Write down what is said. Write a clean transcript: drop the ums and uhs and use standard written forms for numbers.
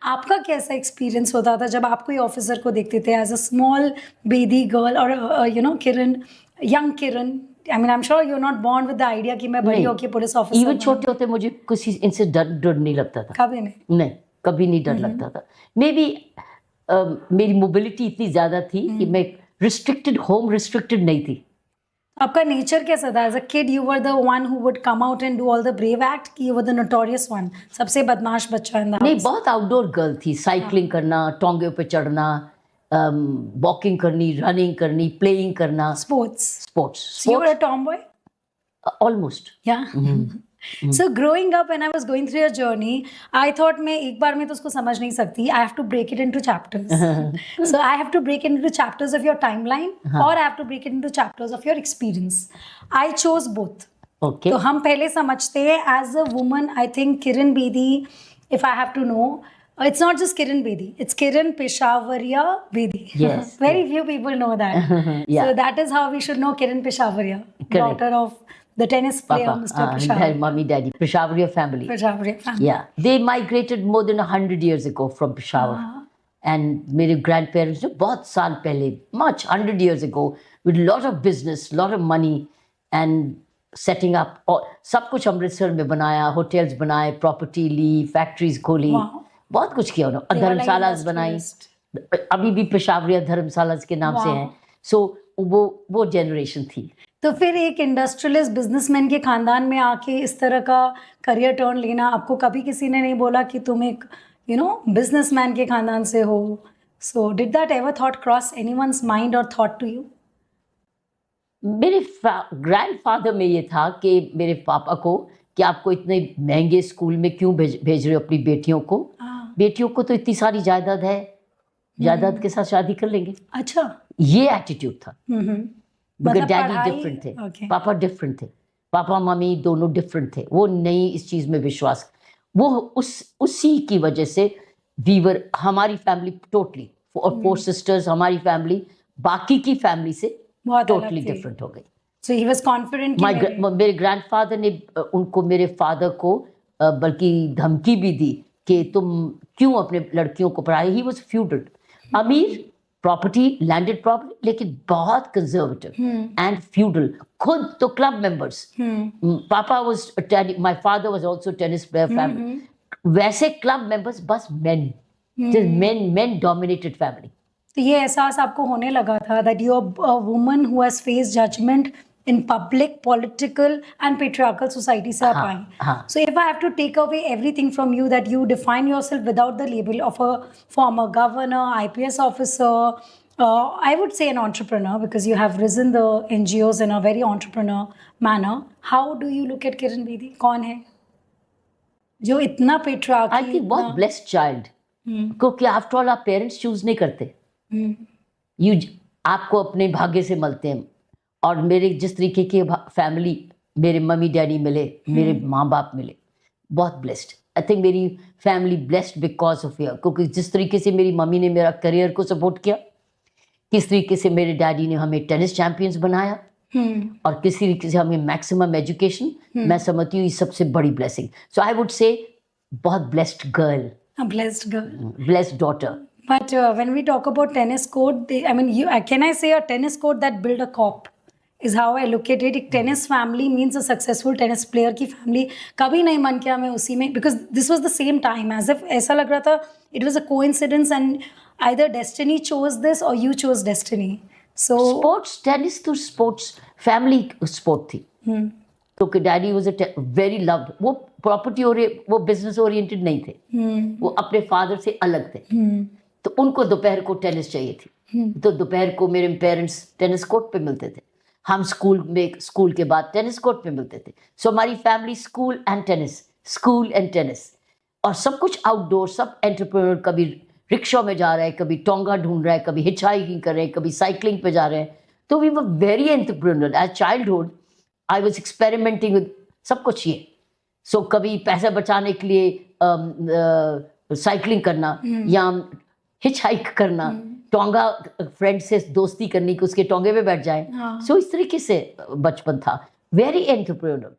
आपका कैसा एक्सपीरियंस होता था जब आप कोई ऑफिसर को देखते थे as a small baby girl और Kiran, young Kiran? I mean I am sure you are not born with the idea कि मैं बड़ी नहीं, होके पुलिस ऑफिसर इवन छोटे होते मुझे किसी इनसे डर नहीं लगता था। कभी नहीं? नहीं, कभी नहीं डर लगता था। मे बी मेरी मोबिलिटी इतनी ज़्यादा थी कि मैं होम रिस्ट्रिक्टेड नहीं थी। आपका नेचर कैसा था? As a kid you were the one who would come out and do all the brave act, कि you were the notorious one, सबसे बदमाश बच्चा इन द नहीं, हाउस? बहुत आउटडोर गर्ल थी। साइकिलिंग करना, टोंगे पे चढ़ना, वॉकिंग करनी, रनिंग करनी, प्लेइंग करना, sports you were a tomboy? Almost. Yeah. So growing up, when I was going through your journey, I thought मैं एक बार में तो उसको समझ नहीं सकती. I have to break it into chapters. So I have to break it into chapters of your timeline, or I have to break it into chapters of your experience. I chose both. Okay. तो हम पहले समझते हैं as a woman. I think Kiran Bedi, if I have to know, it's not just Kiran Bedi. It's Kiran Peshawariya Bedi. Yes. Very few people know that. Yeah. So that is how we should know Kiran Peshawariya, Correct. daughter of the tennis player, Papa, Mr. Peshawar. mommy, daddy, Peshawariya family. Peshawariya family. Yeah, they migrated more than 100 years ago from Peshawar. And मेरे grandparents ने बहुत साल पहले, much 100 years ago, with lot of business, lot of money, and setting up, सब कुछ अमृतसर में बनाया, hotels बनाए, property ली, factories खोली, बहुत कुछ किया उन्होंने, धर्मशालास बनाई, अभी भी पेशावरिया धर्मशालास के नाम से हैं। So वो जनरेशन थी। तो फिर एक इंडस्ट्रियलिस्ट बिजनेसमैन के खानदान में आके इस तरह का करियर टर्न लेना, आपको कभी किसी ने नहीं बोला कि तुम एक बिजनेसमैन के खानदान से हो? So did that ever thought cross anyone's mind और थॉट टू यू? मेरे ग्रैंडफादर में ये था कि मेरे पापा को कि आपको इतने महंगे स्कूल में क्यों भेज रहे हो अपनी बेटियों को? बेटियों को तो इतनी सारी जायदाद है, जायदाद के साथ शादी कर लेंगे। अच्छा, ये एटीट्यूड था। मतलब डैडी डिफरेंट थे, पापा डिफरेंट थे, पापा मम्मी दोनों डिफरेंट थे। वो नहीं इस चीज में विश्वास, वो उसी की वजह से वीवर हमारी फैमिली टोटली, और 4 सिस्टर्स, हमारी फैमिली बाकी की फैमिली से टोटली डिफरेंट हो गई। So he was confident. मेरे ग्रैंडफादर ने उनको, मेरे फादर को बल्कि धमकी भी दी कि तुम क्यों अपने लड़कियों को पढ़ाए। ही वॉज फ्यूडल, अमीर, प्रॉपर्टी, लैंडेड प्रॉपर्टी, लेकिन बहुत कंजर्वेटिव एंड फ्यूडल। खुद तो क्लब मेंबर्स, पापा was, my father was also tennis player family, वैसे क्लब मेंबर्स, बस मेन डोमिनेटेड फैमिली। तो ये एहसास आपको होने लगा था that you are a woman who has faced judgment in public, political and patriarchal society से आप आई। So if I have to take away everything from you, that you define yourself without the label of a former governor, IPS officer, I would say an entrepreneur, because you have risen the NGOs in a very entrepreneur manner. How do you look at Kiran Bedi? कौन है जो इतना patriarchy? I think बहुत blessed child, क्योंकि after all आप parents choose नहीं करते, आपको अपने भाग्य से मिलते हैं। और मेरे जिस तरीके की फैमिली, मेरे मम्मी डैडी मिले, मेरे माँ बाप मिले, बहुत ब्लेस्ड। आई थिंक मेरी family blessed because of you, क्योंकि जिस तरीके से मेरी मम्मी ने मेरा करियर को सपोर्ट किया, किस तरीके से मेरे डैडी ने हमें टेनिस चैंपियंस बनाया, और किस तरीके से हमें मैक्सिमम एजुकेशन, मैं समझती हूँ ये सबसे बड़ी blessing. So I would say बहुत blessed girl, blessed daughter. But when we talk about tennis court, I mean, can I say a tennis court that built a cop? Is how I look at it. एक tennis family means a successful tennis player की family। कभी नहीं मन किया मैं उसी में, because this was the same time, as if ऐसा लग रहा था it was a coincidence and either destiny chose this or you chose destiny. So sports, tennis तो sports family sport थी, क्योंकि डैडी वाज वेरी लव्ड, वो property और वो बिजनेस ओरिएंटेड नहीं थे, वो अपने फादर से अलग थे। तो उनको दोपहर को टेनिस चाहिए थी, तो दोपहर को मेरे पेरेंट्स टेनिस कोर्ट पे मिलते थे, हम स्कूल के बाद टेनिस कोर्ट पे मिलते थे। सो हमारी फैमिली स्कूल एंड टेनिस, और सब कुछ आउटडोर, सब एंटरप्रेन्योर, कभी रिक्शा में जा रहा है, कभी टोंगा ढूंढ रहा है, कभी हिच हाइकिंग कर रहे हैं, कभी साइकिलिंग पे जा रहे हैं। तो we were very entrepreneur as childhood. I was experimenting with सब कुछ ये। सो कभी पैसा बचाने के लिए साइकिलिंग करना, या हिच हाइक करना, टोंगा फ्रेंड से दोस्ती करनी कि उसके टोंगे पे बैठ जाए। सो इस तरीके से बचपन था, वेरी एंटरप्रेन्योर।